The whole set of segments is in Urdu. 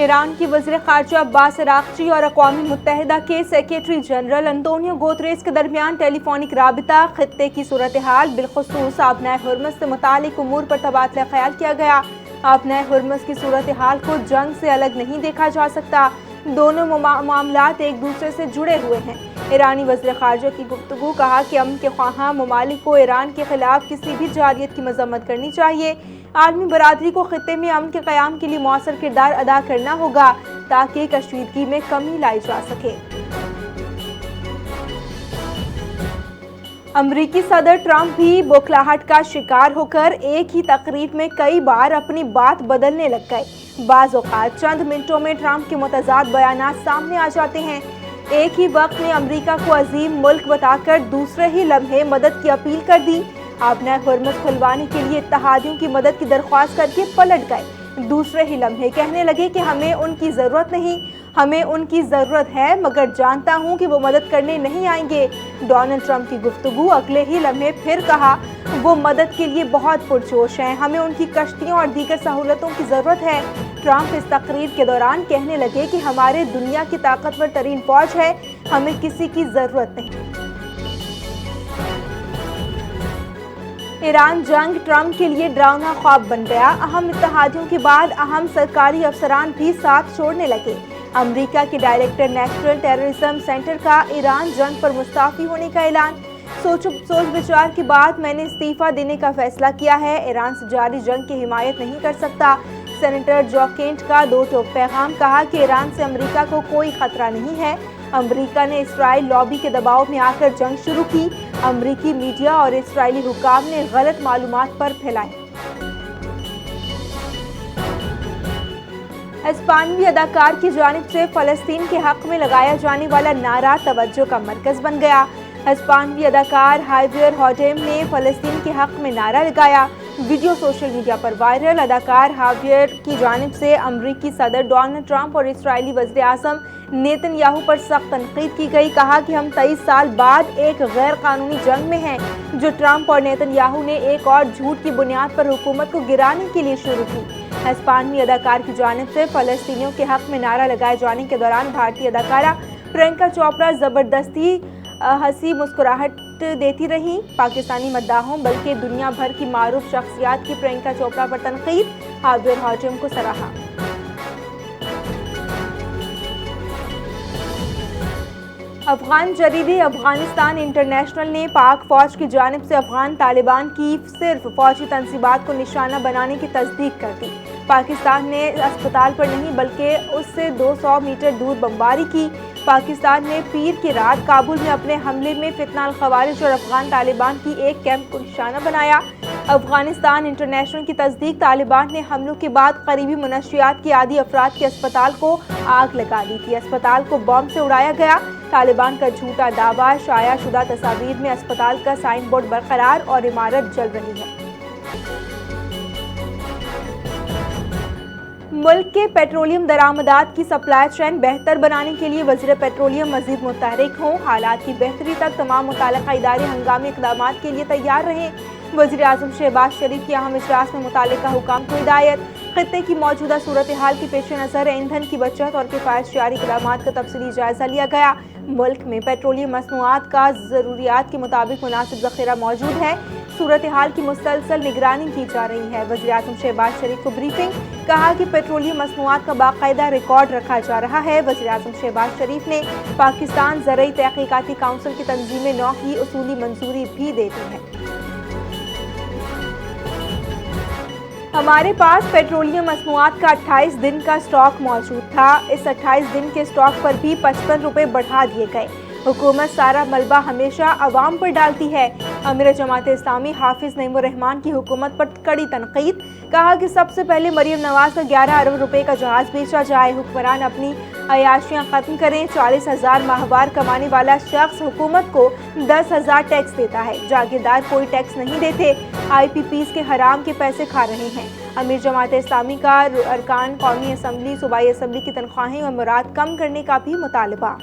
ایران کی وزیر خارجہ عباس عراقچی اور اقوام متحدہ کے سیکریٹری جنرل انطونیو گوتریس کے درمیان ٹیلی فونک رابطہ، خطے کی صورتحال بالخصوص آبنائے ہرمز سے متعلق امور پر تبادلہ خیال کیا گیا۔ آبنائے ہرمز کی صورتحال کو جنگ سے الگ نہیں دیکھا جا سکتا، دونوں معاملات ایک دوسرے سے جڑے ہوئے ہیں۔ ایرانی وزیر خارجہ کی گفتگو، کہا کہ امن کے خواہاں ممالک کو ایران کے خلاف کسی بھی جارحیت کی مذمت کرنی چاہیے۔ عالمی برادری کو خطے میں امن کے قیام کے لیے مؤثر کردار ادا کرنا ہوگا تاکہ کشیدگی میں کمی لائی جا سکے۔ امریکی صدر ٹرمپ بھی بوکھلاہٹ کا شکار ہو کر ایک ہی تقریر میں کئی بار اپنی بات بدلنے لگ گئے۔ بعض اوقات چند منٹوں میں ٹرمپ کے متضاد بیانات سامنے آ جاتے ہیں۔ ایک ہی وقت میں امریکہ کو عظیم ملک بتا کر دوسرے ہی لمحے مدد کی اپیل کر دی۔ آبنائے ہرمز کھلوانے کے لیے اتحادیوں کی مدد کی درخواست کر کے پلٹ گئے۔ دوسرے ہی لمحے کہنے لگے کہ ہمیں ان کی ضرورت نہیں، ہمیں ان کی ضرورت ہے، مگر جانتا ہوں کہ وہ مدد کرنے نہیں آئیں گے۔ ڈونلڈ ٹرمپ کی گفتگو، اگلے ہی لمحے پھر کہا وہ مدد کے لیے بہت پرجوش ہیں، ہمیں ان کی کشتیوں اور دیگر سہولتوں کی ضرورت ہے۔ ٹرمپ اس تقریر کے دوران کہنے لگے کہ ہمارے دنیا کی طاقتور ترین فوج ہے، ہمیں کسی کی ضرورت نہیں۔ ایران جنگ ٹرمپ کے لیے ڈراؤنا خواب بن گیا۔ اہم اتحادیوں کے بعد اہم سرکاری افسران بھی ساتھ چھوڑنے لگے۔ امریکہ کے ڈائریکٹر نیشنل ٹیررزم سینٹر کا ایران جنگ پر مستعفی ہونے کا اعلان۔ سوچ بچار کے بعد میں نے استعفیٰ دینے کا فیصلہ کیا ہے، ایران سے جاری جنگ کی حمایت نہیں کر سکتا۔ سینیٹر جو کینٹ کا دو ٹوک پیغام، کہا کہ ایران سے امریکہ کو کوئی خطرہ نہیں ہے۔ امریکہ نے اسرائیل لابی کے دباؤ میں آ کر جنگ شروع کی۔ امریکی میڈیا اور اسرائیلی حکام نے غلط معلومات پر پھیلائی۔ ہسپانوی اداکار کی جانب سے فلسطین کے حق میں لگایا جانے والا نعرہ توجہ کا مرکز بن گیا۔ ہسپانوی اداکار ہائیویر بارڈیم نے فلسطین کے حق میں نعرہ لگایا۔ ویڈیو سوشل میڈیا پر وائرل۔ اداکار ہائیویر کی جانب سے امریکی صدر ڈونلڈ ٹرمپ اور اسرائیلی وزیر اعظم نیتن یاہو پر سخت تنقید کی گئی۔ کہا کہ ہم 23 سال بعد ایک غیر قانونی جنگ میں ہیں جو ٹرمپ اور نیتن یاہو نے ایک اور جھوٹ کی بنیاد پر حکومت کو گرانے کے لیے شروع کی۔ ہسپانوی اداکار کی جانب سے فلسطینیوں کے حق میں نعرہ لگائے جانے کے دوران بھارتی اداکارہ پرینکا چوپڑا زبردستی ہنسی مسکراہٹ دیتی رہیں۔ پاکستانی مداحوں بلکہ دنیا بھر کی معروف شخصیات کی پرینکا چوپڑا پر تنقید، ہائیویر بارڈیم کو سراہا۔ افغان جریدے افغانستان انٹرنیشنل نے پاک فوج کی جانب سے افغان طالبان کی صرف فوجی تنصیبات کو نشانہ بنانے کی تصدیق کر دی۔ پاکستان نے اسپتال پر نہیں بلکہ اس سے 200 میٹر دور بمباری کی۔ پاکستان نے پیر کی رات کابل میں اپنے حملے میں فتنہ الخوارج اور افغان طالبان کی ایک کیمپ کو نشانہ بنایا۔ افغانستان انٹرنیشنل کی تصدیق، طالبان نے حملوں کے بعد قریبی منشیات کے عادی افراد کے اسپتال کو آگ لگا دی تھی۔ اسپتال کو بم سے اڑایا گیا۔ طالبان کا جھوٹا دعویٰ، شائع شدہ تصاویر میں اسپتال کا سائن بورڈ برقرار اور عمارت جل رہی ہے۔ ملک کے پیٹرولیم درآمدات کی سپلائی چین بہتر بنانے کے لیے وزیر پیٹرولیم مزید متحرک ہوں۔ حالات کی بہتری تک تمام متعلقہ ادارے ہنگامی اقدامات کے لیے تیار رہیں۔ وزیر اعظم شہباز شریف کی اہم اجلاس میں متعلقہ حکام کو ہدایت۔ خطے کی موجودہ صورتحال کے پیش نظر ایندھن کی بچت اور کفایت شعاری اقدامات کا تفصیلی جائزہ لیا گیا۔ ملک میں پیٹرولیم مصنوعات کا ضروریات کے مطابق مناسب ذخیرہ موجود ہے۔ صورتحال کی مسلسل نگرانی کی جا رہی ہے۔ وزیر اعظم شہباز شریف کو بریفنگ، کہا کہ پیٹرولیم مصنوعات کا باقاعدہ ریکارڈ رکھا جا رہا ہے۔ وزیر اعظم شہباز شریف نے پاکستان زرعی تحقیقاتی کونسل کی تنظیم نو کی اصولی منظوری بھی دے دی ہے۔ ہمارے پاس پیٹرولیم مصنوعات کا 28 دن کا اسٹاک موجود تھا۔ اس 28 دن کے اسٹاک پر بھی 55 روپے بڑھا دیے گئے۔ حکومت سارا ملبہ ہمیشہ عوام پر ڈالتی ہے۔ امیر جماعت اسلامی حافظ نعیم الرحمان کی حکومت پر کڑی تنقید، کہا کہ سب سے پہلے مریم نواز کا 11 ارب روپے کا جہاز بیچا جائے، حکمران اپنی عیاشیاں ختم کریں۔ 40,000 ماہوار کمانے والا شخص حکومت کو 10,000 ٹیکس دیتا ہے، جاگیردار کوئی ٹیکس نہیں دیتے، آئی پی پیز کے حرام کے پیسے کھا رہے ہیں۔ امیر جماعت اسلامی کا ارکان قومی اسمبلی، صوبائی اسمبلی کی تنخواہیں اور مراد کم کرنے کا بھی مطالبہ۔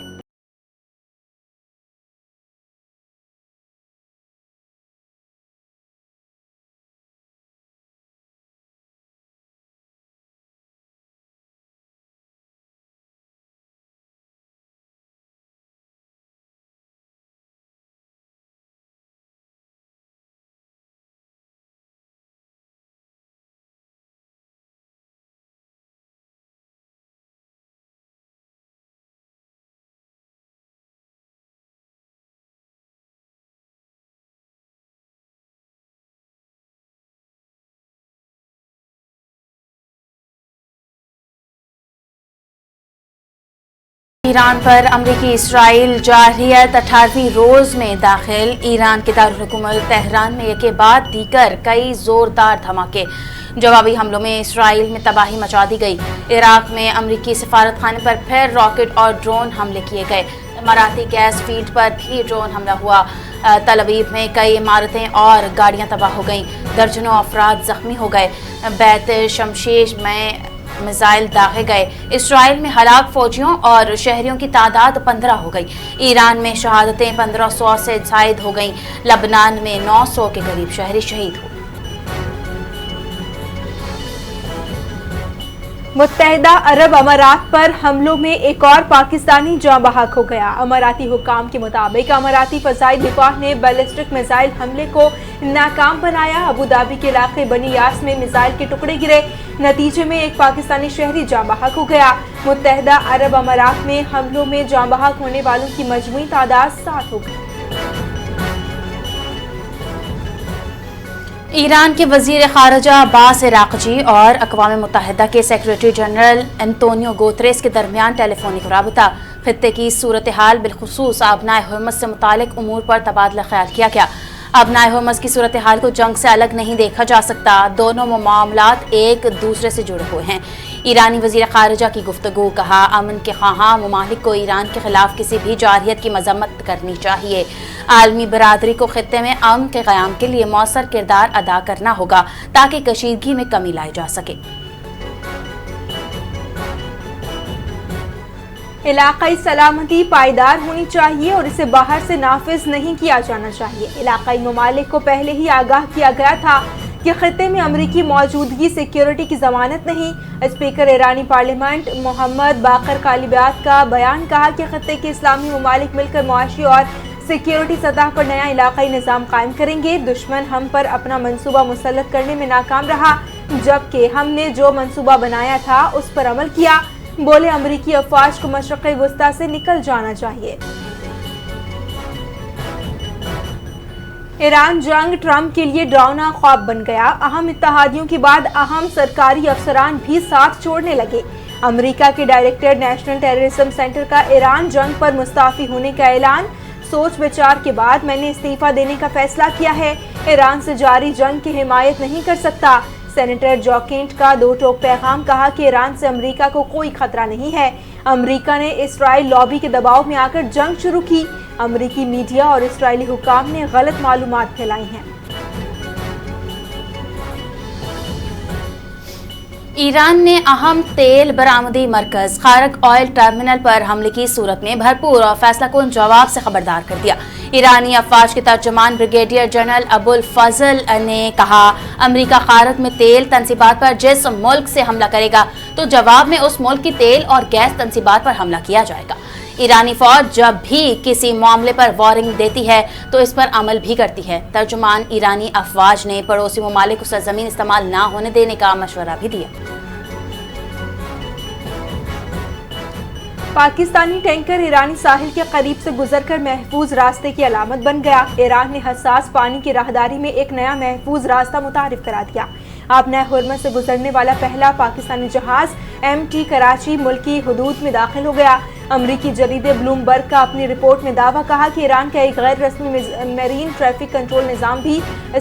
ایران پر امریکی اسرائیل جارحیت 18ویں روز میں داخل۔ ایران کے دارالحکومت تہران میں ایک کے بعد دیگر کئی زوردار دھماکے۔ جوابی حملوں میں اسرائیل میں تباہی مچا دی گئی۔ عراق میں امریکی سفارت خانے پر پھر راکٹ اور ڈرون حملے کیے گئے۔ اماراتی گیس فیلڈ پر بھی ڈرون حملہ ہوا۔ تل ابیب میں کئی عمارتیں اور گاڑیاں تباہ ہو گئیں۔ درجنوں افراد زخمی ہو گئے۔ بیت شمشیر میں میزائل داغے گئے۔ اسرائیل میں ہلاک فوجیوں اور شہریوں کی تعداد 15 ہو گئی۔ ایران میں شہادتیں 1500 سے زائد ہو گئیں۔ لبنان میں 900 کے قریب شہری شہید ہوئے۔ متحدہ عرب امارات پر حملوں میں ایک اور پاکستانی جاں بحق ہو گیا۔ اماراتی حکام کے مطابق اماراتی فضائی دفاع نے بیلسٹک میزائل حملے کو ناکام بنایا۔ ابوظہبی کے علاقے بنی یاس میں میزائل کے ٹکڑے گرے، نتیجے میں ایک پاکستانی شہری جاں بحق ہو گیا۔ متحدہ عرب امارات میں حملوں میں جاں بحق ہونے والوں کی مجموعی تعداد 7 ہو گئی۔ ایران کے وزیر خارجہ عباس عراقچی اور اقوام متحدہ کے سیکرٹری جنرل انتونیو گوتریس کے درمیان ٹیلی فونک رابطہ۔ خطے کی صورتحال بالخصوص آبنائے ہرمز سے متعلق امور پر تبادلہ خیال کیا گیا۔ آبنائے ہرمز کی صورتحال کو جنگ سے الگ نہیں دیکھا جا سکتا، دونوں معاملات ایک دوسرے سے جڑے ہوئے ہیں۔ ایرانی وزیر خارجہ کی گفتگو، کہا امن کے خواہاں ممالک کو ایران کے خلاف کسی بھی جارحیت کی مذمت کرنی چاہیے۔ عالمی برادری کو خطے میں امن کے قیام کے لیے مؤثر کردار ادا کرنا ہوگا تاکہ کشیدگی میں کمی لائی جا سکے۔ علاقائی سلامتی پائیدار ہونی چاہیے اور اسے باہر سے نافذ نہیں کیا جانا چاہیے۔ علاقائی ممالک کو پہلے ہی آگاہ کیا گیا تھا کہ خطے میں امریکی موجودگی سیکیورٹی کی ضمانت نہیں۔ اسپیکر ایرانی پارلیمنٹ محمد باقر کالیباف کا بیان، کہا کہ خطے کے اسلامی ممالک مل کر معاشی اور سیکیورٹی سطح پر نیا علاقائی نظام قائم کریں گے۔ دشمن ہم پر اپنا منصوبہ مسلط کرنے میں ناکام رہا، جبکہ ہم نے جو منصوبہ بنایا تھا اس پر عمل کیا۔ بولے امریکی افواج کو مشرق وسطیٰ سے نکل جانا چاہیے۔ ایران جنگ ٹرمپ کے لیے ڈراؤنا خواب بن گیا۔ اہم اتحادیوں کے بعد اہم سرکاری افسران بھی ساتھ چھوڑنے لگے۔ امریکہ کے ڈائریکٹر نیشنل ٹیررزم سینٹر کا ایران جنگ پر مستعفی ہونے کا اعلان۔ سوچ بچار کے بعد میں نے استعفیٰ دینے کا فیصلہ کیا ہے۔ ایران سے جاری جنگ کی حمایت نہیں کر سکتا۔ سینیٹر جو کینٹ کا دو ٹوک پیغام، کہا کہ ایران سے امریکہ کو کوئی خطرہ نہیں ہے۔ امریکہ نے اسرائیل لابی کے دباؤ میں آ کر جنگ شروع کی۔ امریکی میڈیا اور اسرائیلی حکام نے غلط معلومات پھیلائی ہیں۔ ایران نے اہم تیل برآمدی مرکز خارق آئل ٹرمینل پر حملے کی صورت میں بھرپور اور فیصلہ کن جواب سے خبردار کر دیا۔ ایرانی افواج کے ترجمان بریگیڈیئر جنرل ابو الفضل نے کہا، امریکہ خارق میں تیل تنصیبات پر جس ملک سے حملہ کرے گا تو جواب میں اس ملک کی تیل اور گیس تنصیبات پر حملہ کیا جائے گا۔ ایرانی فوج جب بھی کسی معاملے پر وارننگ دیتی ہے تو اس پر عمل بھی کرتی ہے۔ ترجمان ایرانی افواج نے پڑوسی ممالک کو سرزمین استعمال نہ ہونے دینے کا مشورہ بھی دیا۔ پاکستانی ٹینکر ایرانی ساحل کے قریب سے گزر کر محفوظ راستے کی علامت بن گیا۔ ایران نے حساس پانی کی راہداری میں ایک نیا محفوظ راستہ متعارف کرا دیا۔ آبنائے ہرمز سے گزرنے والا پہلا پاکستانی جہاز MT کراچی ملکی حدود میں داخل ہو گیا۔ امریکی جریدے بلومبرگ کا اپنی رپورٹ میں دعویٰ، کہا کہ ایران کا ایک غیر رسمی میرین ٹریفک کنٹرول نظام بھی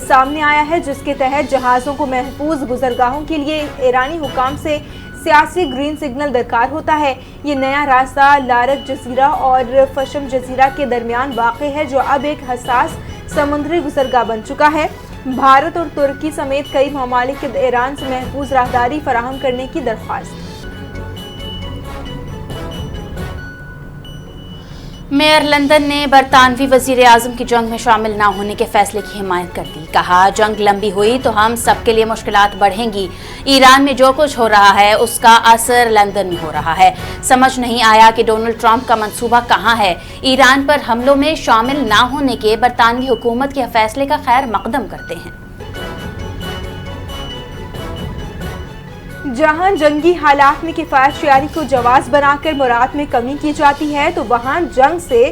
سامنے آیا ہے، جس کے تحت جہازوں کو محفوظ گزرگاہوں کے لیے ایرانی حکام سے سیاسی گرین سگنل درکار ہوتا ہے۔ یہ نیا راستہ لارک جزیرہ اور فشم جزیرہ کے درمیان واقع ہے، جو اب ایک حساس سمندری گزرگاہ بن چکا ہے۔ بھارت اور ترکی سمیت کئی ممالک کی ایران سے محفوظ راہداری فراہم کرنے کی درخواست۔ میئر لندن نے برطانوی وزیر اعظم کی جنگ میں شامل نہ ہونے کے فیصلے کی حمایت کر دی۔ کہا، جنگ لمبی ہوئی تو ہم سب کے لیے مشکلات بڑھیں گی۔ ایران میں جو کچھ ہو رہا ہے اس کا اثر لندن میں ہو رہا ہے۔ سمجھ نہیں آیا کہ ڈونلڈ ٹرمپ کا منصوبہ کہاں ہے۔ ایران پر حملوں میں شامل نہ ہونے کے برطانوی حکومت کے فیصلے کا خیر مقدم کرتے ہیں۔ جہاں جنگی حالات میں کفایت شعاری کو جواز بنا کر مراد میں کمی کی جاتی ہے تو وہاں جنگ سے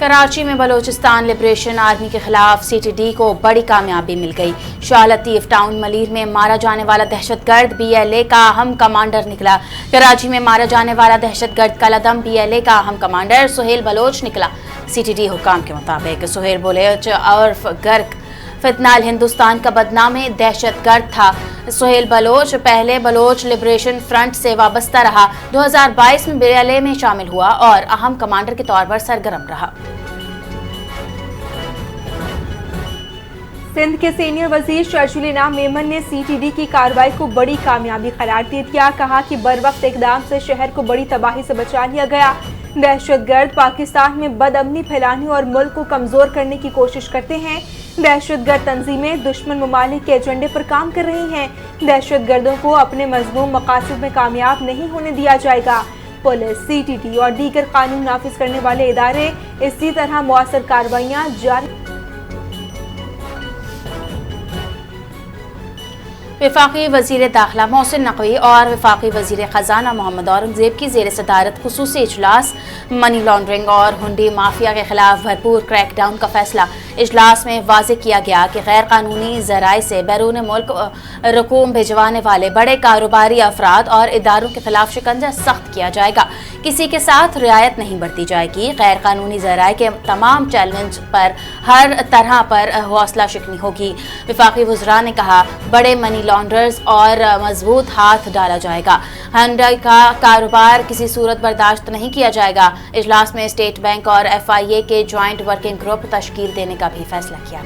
کراچی میں بلوچستان لبریشن آرمی کے خلاف CTD کو بڑی کامیابی مل گئی۔ شاہ لطیف ٹاؤن ملیر میں مارا جانے والا دہشت گرد BLA کا اہم کمانڈر نکلا۔ کراچی میں مارا جانے والا دہشت گرد کالعدم BLA کا اہم کمانڈر سہیل بلوچ نکلا۔ CTD حکام کے مطابق سہیل بلوچ عرف گرک فتنال ہندوستان کا بدنام دہشت گرد تھا۔ سہیل بلوچ پہلے بلوچ لبریشن فرنٹ سے وابستہ رہا۔ 2022 میں BLA میں شامل ہوا اور اہم کمانڈر کے طور پر سرگرم رہا۔ سندھ کے سینئر وزیر شرجیل انعام میمن نے CTD کی کارروائی کو بڑی کامیابی قرار دے دیا۔ کہا کہ بروقت اقدام سے شہر کو بڑی تباہی سے بچا لیا گیا۔ دہشت گرد پاکستان میں بد امنی پھیلانے اور ملک کو کمزور کرنے کی کوشش کرتے ہیں۔ دہشت گرد تنظیمیں دشمن ممالک کے ایجنڈے پر کام کر رہی ہیں۔ دہشت گردوں کو اپنے مذموم مقاصد میں کامیاب نہیں ہونے دیا جائے گا۔ پولیس، CTD اور دیگر قانون نافذ کرنے والے ادارے اسی طرح مؤثر کارروائیاں جاری۔ وفاقی وزیر داخلہ محسن نقوی اور وفاقی وزیر خزانہ محمد اورنگزیب کی زیر صدارت خصوصی اجلاس منی لانڈرنگ اور ہنڈی مافیا کے خلاف بھرپور کریک ڈاؤن کا فیصلہ۔ اجلاس میں واضح کیا گیا کہ غیر قانونی ذرائع سے بیرون ملک رقوم بھجوانے والے بڑے کاروباری افراد اور اداروں کے خلاف شکنجہ سخت کیا جائے گا۔ کسی کے ساتھ رعایت نہیں برتی جائے گی۔ غیر قانونی ذرائع کے تمام چیلنج پر ہر طرح پر حوصلہ شکنی ہوگی۔ وفاقی وزراء نے کہا بڑے منی لانڈرز اور مضبوط ہاتھ ڈالا جائے گا۔ ہنڈی کا کاروبار کسی صورت برداشت نہیں کیا جائے گا۔ اجلاس میں اسٹیٹ بینک اور FIA کے جوائنٹ ورکنگ گروپ تشکیل دینے کا بھی فیصلہ کیا۔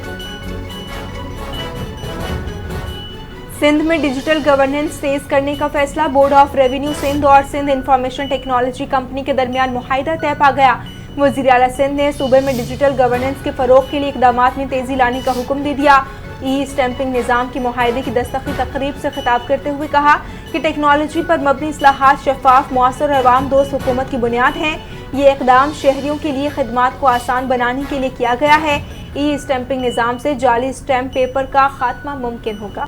سندھ میں ڈیجیٹل گورننس تیز کرنے کا فیصلہ۔ بورڈ آف ریونیو سندھ اور سندھ انفارمیشن ٹیکنالوجی کمپنی کے درمیان معاہدہ طے پا گیا۔ وزیر اعلیٰ سندھ نے صوبے میں ڈیجیٹل گورننس کے فروغ کے لیے اقدامات میں تیزی لانے کا حکم دے دیا۔ اسٹیمپنگ نظام کی معاہدے کی دستخطی تقریب سے خطاب کرتے ہوئے کہا کہ ٹیکنالوجی پر مبنی اصلاحات شفاف، مؤثر اور عوام دوست حکومت کی بنیاد ہیں۔ یہ اقدام شہریوں کے لیے خدمات کو آسان بنانے کے لیے کیا گیا ہے۔ اسٹیمپنگ نظام سے جعلی اسٹیمپ پیپر کا خاتمہ ممکن ہوگا۔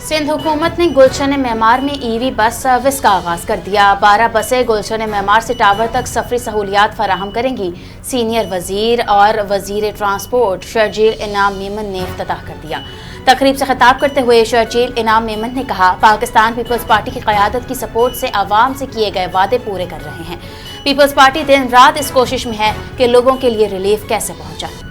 سندھ حکومت نے گلشن معمار میں EV بس سروس کا آغاز کر دیا۔ 12 بسیں گلشن معمار سے ٹاور تک سفری سہولیات فراہم کریں گی۔ سینئر وزیر اور وزیر ٹرانسپورٹ شرجیل انعام میمن نے افتتاح کر دیا۔ تقریب سے خطاب کرتے ہوئے شرجیل انعام میمن نے کہا پاکستان پیپلز پارٹی کی قیادت کی سپورٹ سے عوام سے کیے گئے وعدے پورے کر رہے ہیں۔ پیپلز پارٹی دن رات اس کوشش میں ہے کہ لوگوں کے لیے ریلیف کیسے پہنچائے۔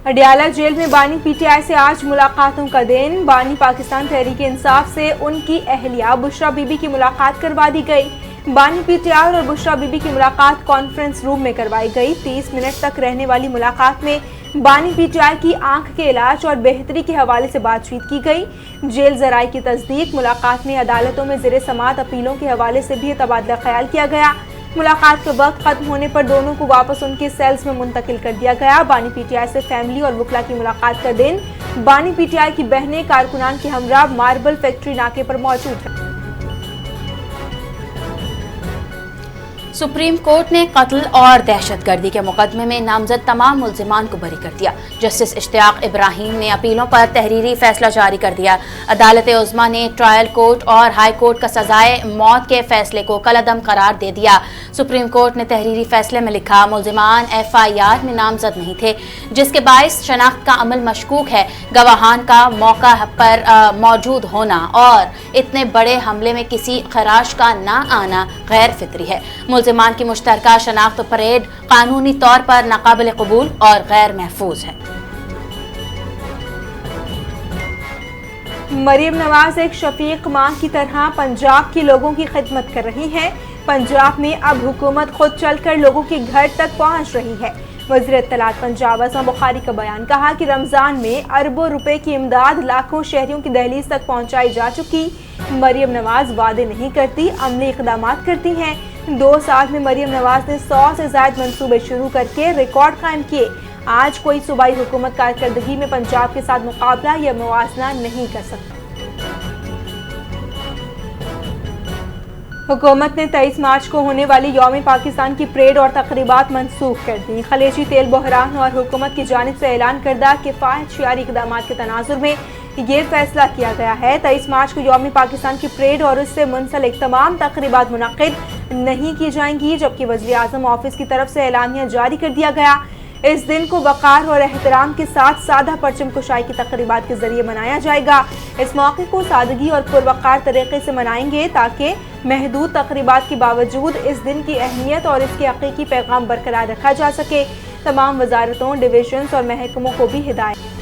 اڈیالہ جیل میں بانی PTI سے آج ملاقاتوں کا دن۔ بانی پاکستان تحریک انصاف سے ان کی اہلیہ بشرا بی بی کی ملاقات کروا دی گئی۔ بانی PTI اور بشرا بی بی کی ملاقات کانفرنس روم میں کروائی گئی۔ 30 منٹ تک رہنے والی ملاقات میں بانی PTI کی آنکھ کے علاج اور بہتری کے حوالے سے بات چیت کی گئی۔ جیل ذرائع کی تصدیق، ملاقات میں عدالتوں میں زیر سماعت اپیلوں کے حوالے سے بھی تبادلہ خیال کیا گیا۔ ملاقات کا وقت ختم ہونے پر دونوں کو واپس ان کے سیلز میں منتقل کر دیا گیا۔ بانی PTI سے فیملی اور وکلا کی ملاقات کا دن۔ بانی PTI کی بہنیں کارکنان کے ہمراہ ماربل فیکٹری ناکے پر موجود ہیں۔ سپریم کورٹ نے قتل اور دہشت گردی کے مقدمے میں نامزد تمام ملزمان کو بری کر دیا۔ جسٹس اشتیاق ابراہیم نے اپیلوں پر تحریری فیصلہ جاری کر دیا۔ عدالت عظمیٰ نے ٹرائل کورٹ اور ہائی کورٹ کا سزائے موت کے فیصلے کو کالعدم قرار دے دیا۔ سپریم کورٹ نے تحریری فیصلے میں لکھا ملزمان FIR میں نامزد نہیں تھے، جس کے باعث شناخت کا عمل مشکوک ہے۔ گواہان کا موقع پر موجود ہونا اور اتنے بڑے حملے میں کسی خراش کا نہ آنا غیر فطری ہے۔ ملزمان کی مشترکہ شناخت پریڈ قانونی طور پر ناقابل قبول اور غیر محفوظ ہے۔ مریم نواز ایک شفیق ماں کی طرح پنجاب کے لوگوں کی خدمت کر رہی ہیں۔ پنجاب میں اب حکومت خود چل کر لوگوں کے گھر تک پہنچ رہی ہے۔ وزیر اطلاعات پنجاب عظمہ بخاری کا بیان، کہا کہ رمضان میں اربوں روپے کی امداد لاکھوں شہریوں کی دہلیز تک پہنچائی جا چکی۔ مریم نواز وعدے نہیں کرتی، عملی اقدامات کرتی ہیں۔ 2 سال میں مریم نواز نے 100 سے زائد منصوبے شروع کر کے ریکارڈ قائم کیے۔ آج کوئی صوبائی حکومت کارکردگی میں پنجاب کے ساتھ مقابلہ یا موازنہ نہیں کر سکتا۔ حکومت نے 23 مارچ کو ہونے والی یوم پاکستان کی پریڈ اور تقریبات منسوخ کر دی۔ خلیجی تیل بحران اور حکومت کی جانب سے اعلان کردہ کفایت شعاری اقدامات کے تناظر میں یہ فیصلہ کیا گیا ہے 23 مارچ کو یوم پاکستان کی پریڈ اور اس سے منسلک تمام تقریبات منعقد نہیں کی جائیں گی، جبکہ وزیر اعظم آفس کی طرف سے اعلامیہ جاری کر دیا گیا۔ اس دن کو وقار اور احترام کے ساتھ سادہ پرچم کشائی کی تقریبات کے ذریعے منایا جائے گا۔ اس موقع کو سادگی اور پروقار طریقے سے منائیں گے تاکہ محدود تقریبات کے باوجود اس دن کی اہمیت اور اس کے حقیقی پیغام برقرار رکھا جا سکے۔ تمام وزارتوں، ڈویژنز اور محکموں کو بھی ہدایت۔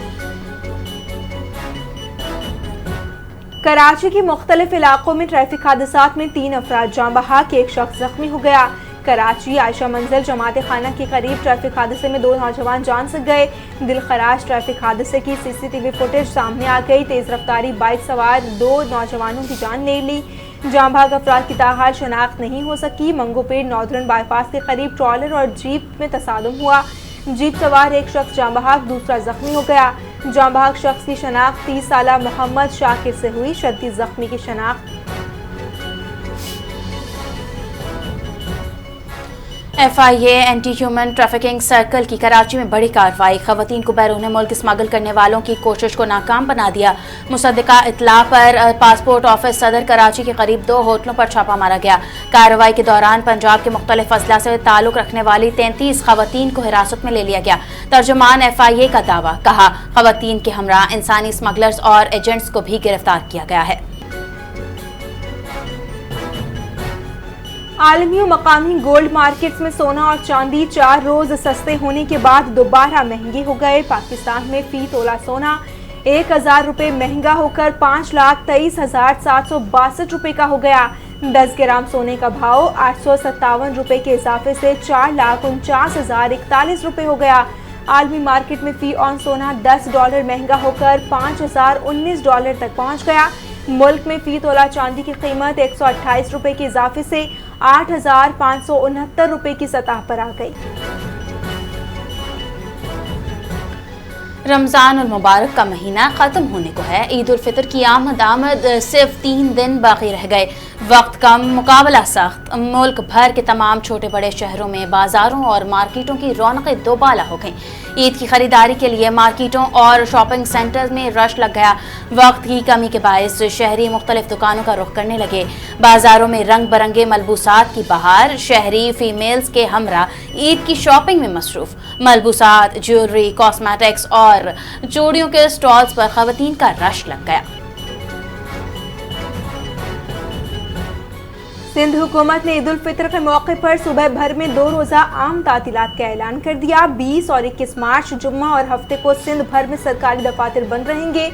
کراچی کے مختلف علاقوں میں ٹریفک حادثات میں 3 افراد جاں بحق، 1 شخص زخمی ہو گیا۔ کراچی عائشہ منزل جماعت خانہ کے قریب ٹریفک حادثے میں 2 نوجوان جان سے گئے۔ دل خراش ٹریفک حادثے کی CCTV فوٹیج سامنے آ گئی۔ تیز رفتاری بائک سوار 2 نوجوانوں کی جان لے لی۔ جاں بحق افراد کی تاحال شناخت نہیں ہو سکی۔ منگو پیٹ ناردرن بائی پاس کے قریب ٹرالر اور جیپ میں تصادم ہوا۔ جیپ سوار 1 شخص جاں بحق، دوسرا زخمی ہو گیا۔ جاں بحق شخص کی شناخت 30 سالہ محمد شاکر سے ہوئی۔ شدید زخمی کی شناخت FIA anti human trafficking circle کی کراچی میں بڑی کارروائی، خواتین کو بیرون ملک اسمگل کرنے والوں کی کوشش کو ناکام بنا دیا۔ مصدقہ اطلاع پر پاسپورٹ آفس صدر کراچی کے قریب 2 ہوٹلوں پر چھاپا مارا گیا۔ کارروائی کے دوران پنجاب کے مختلف اضلاع سے تعلق رکھنے والی 33 خواتین کو حراست میں لے لیا گیا۔ ترجمان FIA کا دعویٰ، کہا خواتین کے ہمراہ انسانی اسمگلرز اور ایجنٹس کو بھی گرفتار کیا گیا ہے۔ عالمی و مقامی گولڈ مارکیٹس میں سونا اور چاندی 4 روز سستے ہونے کے بعد دوبارہ مہنگے ہو گئے۔ پاکستان میں فی تولہ سونا 1000 روپے مہنگا ہو کر 5,23,762 روپے کا ہو گیا۔ 10 گرام سونے کا بھاؤ 857 روپے کے اضافے سے 4,49,041 روپے ہو گیا۔ عالمی مارکیٹ میں فی اون سونا $10 مہنگا ہو کر $5,019 تک پہنچ گیا۔ ملک میں فی تولہ چاندی کی قیمت 128 روپے کے اضافے سے 8,569 روپے کی سطح پر آ گئی۔ رمضان المبارک کا مہینہ ختم ہونے کو ہے۔ عید الفطر کی آمد صرف 3 دن باقی رہ گئے۔ وقت کم، مقابلہ سخت۔ ملک بھر کے تمام چھوٹے بڑے شہروں میں بازاروں اور مارکیٹوں کی رونقیں دوبالا ہو گئیں۔ عید کی خریداری کے لیے مارکیٹوں اور شاپنگ سینٹرز میں رش لگ گیا۔ وقت کی کمی کے باعث شہری مختلف دکانوں کا رخ کرنے لگے۔ بازاروں میں رنگ برنگے ملبوسات کی بہار، شہری فیمیلز کے ہمراہ عید کی شاپنگ میں مصروف۔ ملبوسات، جیولری، کاسمیٹکس اور چوڑیوں کے سٹالز پر خواتین کا رش لگ گیا۔ سندھ حکومت نے عید الفطر کے موقع پر صبح بھر میں 2 روزہ عام تعطیلات کا اعلان کر دیا۔ 20 اور 21 مارچ جمعہ اور ہفتے کو سندھ بھر میں سرکاری دفاتر بند رہیں گے۔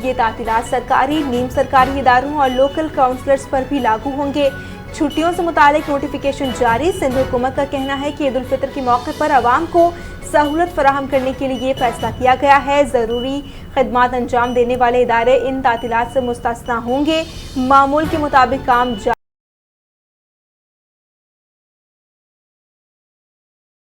یہ تعطیلات سرکاری، نیم سرکاری اداروں اور لوکل کاؤنسلرز پر بھی لاگو ہوں گے۔ چھٹیوں سے متعلق نوٹیفیکیشن جاری۔ سندھ حکومت کا کہنا ہے کہ عید الفطر کے موقع پر عوام کو سہولت فراہم کرنے کے لیے یہ فیصلہ کیا گیا ہے۔ ضروری خدمات انجام دینے والے ادارے ان تعطیلات سے مستثنی ہوں گے۔ معمول کے مطابق کام